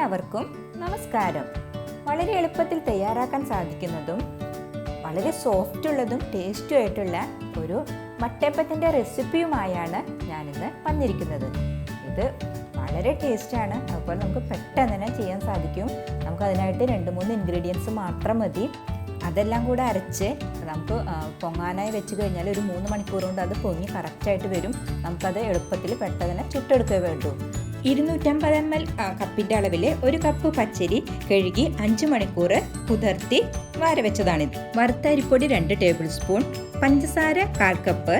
എല്ലാവർക്കും നമസ്കാരം. വളരെ എളുപ്പത്തിൽ തയ്യാറാക്കാൻ സാധിക്കുന്നതും വളരെ സോഫ്റ്റുള്ളതും ടേസ്റ്റും ആയിട്ടുള്ള ഒരു വട്ടയപ്പത്തിൻ്റെ റെസിപ്പിയുമായാണ് ഞാനിന്ന് വന്നിരിക്കുന്നത്. ഇത് വളരെ ടേസ്റ്റാണ്, അതുപോലെ നമുക്ക് പെട്ടെന്ന് തന്നെ ചെയ്യാൻ സാധിക്കും. നമുക്കതിനായിട്ട് 2-3 ഇൻഗ്രീഡിയൻസ് മാത്രം മതി. അതെല്ലാം കൂടെ അരച്ച് നമുക്ക് പൊങ്ങാനായി വെച്ച് കഴിഞ്ഞാൽ ഒരു 3 മണിക്കൂർ കൊണ്ട് അത് പൊങ്ങി കറക്റ്റായിട്ട് വരും. നമുക്കത് എളുപ്പത്തിൽ പെട്ടെന്ന് ചുട്ടെടുക്കുക വേണ്ടൂ. 250 ml കപ്പിൻ്റെ അളവിൽ 1 കപ്പ് പച്ചരി കഴുകി 5 മണിക്കൂർ കുതിർത്തി വാരവെച്ചതാണിത്. വറുത്ത അരിപ്പൊടി 2 ടേബിൾ സ്പൂൺ, പഞ്ചസാര 1/4 കപ്പ്,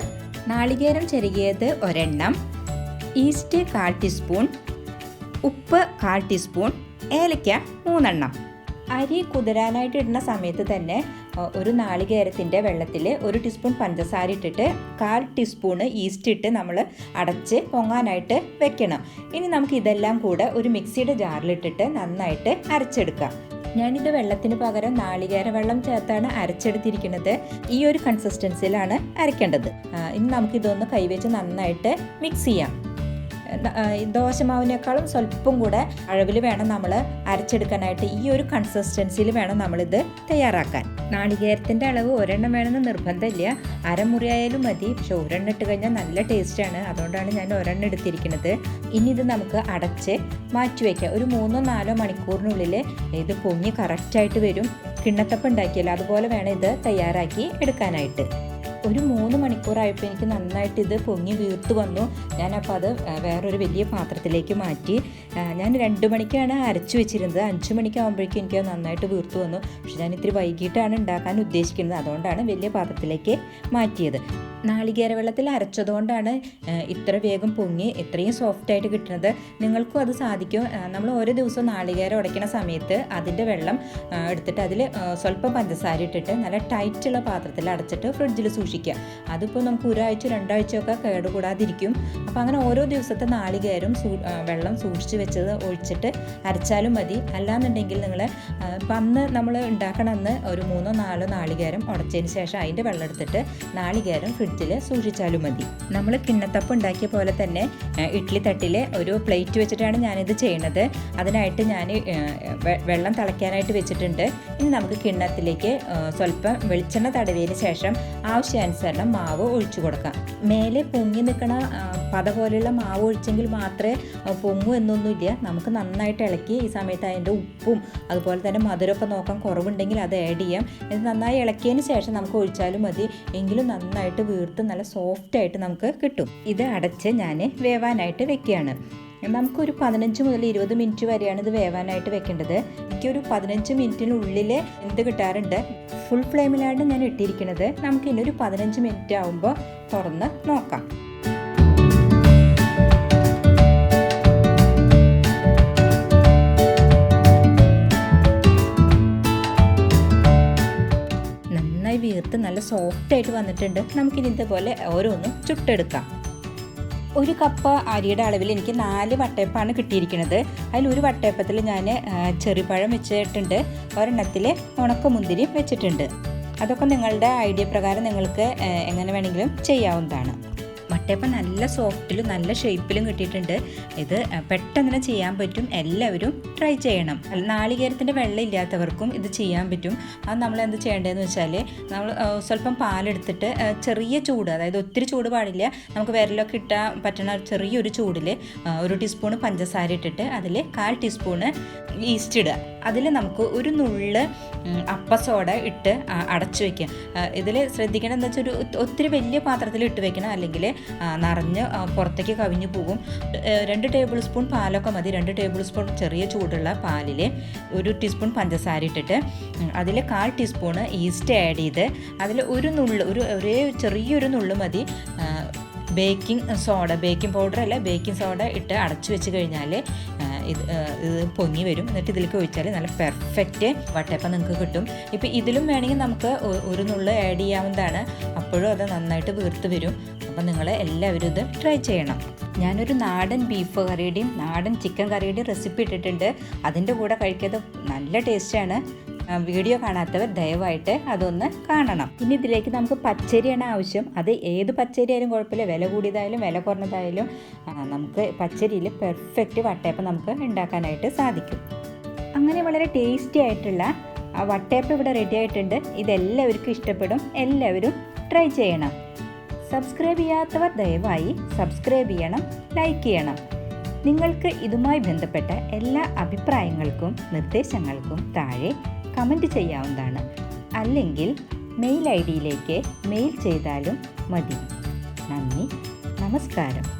നാളികേരം ചെറുകിയത് 1 എണ്ണം, ഈസ്റ്റ് 1/4 ടീസ്പൂൺ, ഉപ്പ് 1/4 ടീസ്പൂൺ, ഏലക്ക 3 എണ്ണം. അരി കുതിരാനായിട്ട് ഇടുന്ന സമയത്ത് തന്നെ ഒരു നാളികേരത്തിൻ്റെ വെള്ളത്തിൽ 1 ടീസ്പൂൺ പഞ്ചസാര ഇട്ടിട്ട് 1/4 ടീസ്പൂണ് ഈസ്റ്റ് ഇട്ട് നമ്മൾ അടച്ച് പൊങ്ങാനായിട്ട് വെക്കണം. ഇനി നമുക്ക് ഇതെല്ലാം കൂടെ ഒരു മിക്സിയുടെ ജാറിലിട്ടിട്ട് നന്നായിട്ട് അരച്ചെടുക്കാം. ഞാനിത് വെള്ളത്തിന് പകരം നാളികേര വെള്ളം ചേർത്താണ് അരച്ചെടുത്തിരിക്കുന്നത്. ഈ ഒരു കൺസിസ്റ്റൻസിയിലാണ് അരയ്ക്കേണ്ടത്. ഇനി നമുക്കിതൊന്ന് കൈവച്ച് നന്നായിട്ട് മിക്സ് ചെയ്യാം. ദോശമാവിനേക്കാളും സ്വല്പം കൂടെ അളവിൽ വേണം നമ്മൾ അരച്ചെടുക്കാനായിട്ട്. ഈ ഒരു കൺസിസ്റ്റൻസിയിൽ വേണം നമ്മളിത് തയ്യാറാക്കാൻ. നാളികേരത്തിൻ്റെ അളവ് 1 എണ്ണം വേണമെന്ന് നിർബന്ധമില്ല, അരമുറി ആയാലും മതി. പക്ഷെ 1 എണ്ണം ഇട്ട് കഴിഞ്ഞാൽ നല്ല ടേസ്റ്റാണ്, അതുകൊണ്ടാണ് ഞാൻ 1 എണ്ണം എടുത്തിരിക്കുന്നത്. ഇനി ഇത് നമുക്ക് അടച്ച് മാറ്റി വയ്ക്കാം. ഒരു 3-4 മണിക്കൂറിനുള്ളിൽ ഇത് പൊങ്ങി കറക്റ്റായിട്ട് വരും. കിണ്ണത്തപ്പം ഉണ്ടാക്കിയല്ലോ അതുപോലെ വേണം ഇത് തയ്യാറാക്കി എടുക്കാനായിട്ട്. ഒരു 3 മണിക്കൂറായപ്പോൾ എനിക്ക് നന്നായിട്ട് ഇത് പൊങ്ങി വീർത്ത് വന്നു. ഞാനപ്പോൾ അത് വേറൊരു വലിയ പാത്രത്തിലേക്ക് മാറ്റി. ഞാൻ 2 മണിക്കാണ് അരച്ചു വെച്ചിരുന്നത്. 5 മണിക്കാകുമ്പോഴേക്കും എനിക്ക് നന്നായിട്ട് വീർത്ത് വന്നു. പക്ഷെ ഞാൻ ഇത്തിരി വൈകിട്ടാണ് ഉണ്ടാക്കാൻ ഉദ്ദേശിക്കുന്നത്, അതുകൊണ്ടാണ് വലിയ പാത്രത്തിലേക്ക് മാറ്റിയത്. നാളികേര വെള്ളത്തിൽ അരച്ചതുകൊണ്ടാണ് ഇത്ര വേഗം പൊങ്ങി ഇത്രയും സോഫ്റ്റായിട്ട് കിട്ടുന്നത്. നിങ്ങൾക്കും അത് സാധിക്കും. നമ്മൾ ഓരോ ദിവസവും നാളികേരം ഉടയ്ക്കുന്ന സമയത്ത് അതിൻ്റെ വെള്ളം എടുത്തിട്ട് അതിൽ സ്വല്പം പഞ്ചസാര ഇട്ടിട്ട് നല്ല ടൈറ്റുള്ള പാത്രത്തിൽ അടച്ചിട്ട് ഫ്രിഡ്ജിൽ സൂക്ഷിക്കുക. അതിപ്പോൾ നമുക്ക് 1 ആഴ്ച 2 ആഴ്ചയൊക്കെ കേടുകൂടാതിരിക്കും. അപ്പോൾ അങ്ങനെ ഓരോ ദിവസത്തെ നാളികേരം വെള്ളം സൂക്ഷിച്ച് വെച്ചത് ഒഴിച്ചിട്ട് അരച്ചാലും മതി. അല്ലാന്നുണ്ടെങ്കിൽ നിങ്ങൾ ഇപ്പം അന്ന് നമ്മൾ ഉണ്ടാക്കണമെന്ന് ഒരു 3-4 നാളികേരം ഉടച്ചതിന് ശേഷം അതിൻ്റെ വെള്ളം എടുത്തിട്ട് നാളികേരം ഫ്രിഡ്ജിൽ സൂക്ഷിച്ചാലും മതി. നമ്മൾ കിണ്ണത്തപ്പം ഉണ്ടാക്കിയ പോലെ തന്നെ ഇഡ്ഡലി തട്ടിൽ ഒരു പ്ലേറ്റ് വെച്ചിട്ടാണ് ഞാനിത് ചെയ്യുന്നത്. അതിനായിട്ട് ഞാൻ വെള്ളം തിളയ്ക്കാനായിട്ട് വെച്ചിട്ടുണ്ട്. ഇനി നമുക്ക് കിണ്ണത്തിലേക്ക് സ്വല്പം വെളിച്ചെണ്ണ തടവിയതിന് ശേഷം ആവശ്യാനുസരണം മാവ് ഒഴിച്ചു കൊടുക്കാം. മേലെ പൊങ്ങി നിൽക്കണ പത പോലെയുള്ള മാവ് ഒഴിച്ചെങ്കിൽ മാത്രമേ പൊങ്ങൂ എന്നൊന്നുമില്ല. നമുക്ക് നന്നായിട്ട് ഇളക്കി ഈ സമയത്ത് അതിൻ്റെ ഉപ്പും അതുപോലെ തന്നെ മധുരമൊക്കെ നോക്കാൻ കുറവുണ്ടെങ്കിൽ അത് ആഡ് ചെയ്യാം. ഇത് നന്നായി ഇളക്കിയതിന് ശേഷം നമുക്ക് ഒഴിച്ചാലും മതി. എങ്കിലും നന്നായിട്ട് വീർത്ത് നല്ല സോഫ്റ്റായിട്ട് നമുക്ക് കിട്ടും. ഇത് അടച്ച് ഞാൻ വേവാനായിട്ട് വെക്കുകയാണ്. നമുക്കൊരു 15 മുതൽ 20 മിനിറ്റ് വരെയാണ് ഇത് വേവാനായിട്ട് വെക്കേണ്ടത്. എനിക്കൊരു 15 മിനിറ്റിനുള്ളിൽ എന്ത് കിട്ടാറുണ്ട്. ഫുൾ ഫ്ലെയിമിലാണ് ഞാൻ ഇട്ടിരിക്കുന്നത്. നമുക്കിനി ഒരു 15 മിനിറ്റ് ആകുമ്പോൾ തുറന്ന് നോക്കാം. നന്നായി വീർത്ത് നല്ല സോഫ്റ്റായിട്ട് വന്നിട്ടുണ്ട്. നമുക്കിനി ഇതുപോലെ ഓരോന്നും ചുട്ടെടുക്കാം. 1 കപ്പ് അരിയുടെ അളവിൽ എനിക്ക് 4 വട്ടയപ്പമാണ് കിട്ടിയിരിക്കുന്നത്. അതിൽ ഒരു വട്ടയപ്പത്തിൽ ഞാൻ ചെറുപഴം വെച്ചിട്ടുണ്ട്, ഒരെണ്ണത്തിൽ ഉണക്കമുന്തിരി വെച്ചിട്ടുണ്ട്. അതൊക്കെ നിങ്ങളുടെ ഐഡിയ പ്രകാരം നിങ്ങൾക്ക് എങ്ങനെ വേണമെങ്കിലും ചെയ്യാവുന്നതാണ്. വട്ടയപ്പം നല്ല സോഫ്റ്റിലും നല്ല ഷേപ്പിലും കിട്ടിയിട്ടുണ്ട്. ഇത് പെട്ടെന്ന് തന്നെ ചെയ്യാൻ പറ്റും. എല്ലാവരും ട്രൈ ചെയ്യണം. നാളികേരത്തിൻ്റെ വെള്ളം ഇല്ലാത്തവർക്കും ഇത് ചെയ്യാൻ പറ്റും. അത് നമ്മൾ എന്ത് ചെയ്യേണ്ടതെന്ന് വെച്ചാൽ നമ്മൾ സ്വല്പം പാലെടുത്തിട്ട് ചെറിയ ചൂട്, അതായത് ഒത്തിരി ചൂട് പാടില്ല, നമുക്ക് വിരലൊക്കെ ഇട്ടാൽ പറ്റുന്ന ചെറിയൊരു ചൂടിൽ 1 ടീസ്പൂണ് പഞ്ചസാര ഇട്ടിട്ട് അതിൽ 1/4 ടീസ്പൂണ് ഈസ്റ്റ് ഇടുക. അതിൽ നമുക്ക് ഒരു നുള്ള് അപ്പസോഡ ഇട്ട് അടച്ചു വയ്ക്കുക. ഇതിൽ ശ്രദ്ധിക്കണം എന്താ വെച്ചാൽ ഒത്തിരി വലിയ പാത്രത്തിൽ ഇട്ട് വെക്കണം, അല്ലെങ്കിൽ നിറഞ്ഞ് പുറത്തേക്ക് കവിഞ്ഞു പോകും. 2 ടേബിൾ സ്പൂൺ പാലൊക്കെ മതി. 2 ടേബിൾ സ്പൂൺ ചെറിയ ചൂടുള്ള പാലിൽ 1 ടീസ്പൂൺ പഞ്ചസാര ഇട്ടിട്ട് അതിൽ 1/4 ടീസ്പൂണ് ഈസ്റ്റ് ആഡ് ചെയ്ത് അതിൽ ഒരു നുള്ള്, ഒരേ ചെറിയൊരു നുള്ള് മതി ബേക്കിംഗ് പൗഡർ അല്ല, ബേക്കിംഗ് സോഡ ഇട്ട് അടച്ചു വെച്ച് കഴിഞ്ഞാൽ ഇത് പൊങ്ങി വരും. എന്നിട്ട് ഇതിലേക്ക് ഒഴിച്ചാൽ നല്ല പെർഫെക്റ്റ് വട്ടയപ്പം നിങ്ങൾക്ക് കിട്ടും. ഇപ്പോൾ ഇതിലും വേണമെങ്കിൽ നമുക്ക് ഒരു നുള്ള് ആഡ് ചെയ്യാവുന്നതാണ്. അപ്പോഴും അത് നന്നായിട്ട് വീർത്ത് വരും. അപ്പം നിങ്ങൾ എല്ലാവരും ഇത് ട്രൈ ചെയ്യണം. ഞാനൊരു നാടൻ ബീഫ് കറിയുടെയും നാടൻ ചിക്കൻ കറിയുടെയും റെസിപ്പി ഇട്ടിട്ടുണ്ട്. അതിൻ്റെ കൂടെ കഴിക്കുന്നത് നല്ല ടേസ്റ്റാണ്. വീഡിയോ കാണാത്തവർ ദയവായിട്ട് അതൊന്ന് കാണണം. ഇനി ഇതിലേക്ക് നമുക്ക് പച്ചരിയാണ് ആവശ്യം. അത് ഏത് പച്ചരി ആയാലും കുഴപ്പമില്ല, വില കൂടിയതായാലും വില കുറഞ്ഞതായാലും നമുക്ക് പച്ചരിയിൽ പെർഫെക്റ്റ് വട്ടയപ്പം നമുക്ക് ഉണ്ടാക്കാനായിട്ട് സാധിക്കും. അങ്ങനെ വളരെ ടേസ്റ്റി ആയിട്ടുള്ള വട്ടയപ്പം ഇവിടെ റെഡി ആയിട്ടുണ്ട്. ഇതെല്ലാവർക്കും ഇഷ്ടപ്പെടും. എല്ലാവരും ട്രൈ ചെയ്യണം. സബ്സ്ക്രൈബ് ചെയ്യാത്തവർ ദയവായി സബ്സ്ക്രൈബ് ചെയ്യണം, ലൈക്ക് ചെയ്യണം. നിങ്ങൾക്ക് ഇതുമായി ബന്ധപ്പെട്ട എല്ലാ അഭിപ്രായങ്ങൾക്കും നിർദ്ദേശങ്ങൾക്കും താഴെ കമൻറ്റ് ചെയ്യാവുന്നതാണ്. അല്ലെങ്കിൽ മെയിൽ ID യിലേക്ക് മെയിൽ ചെയ്താലും മതി. നന്ദി, നമസ്കാരം.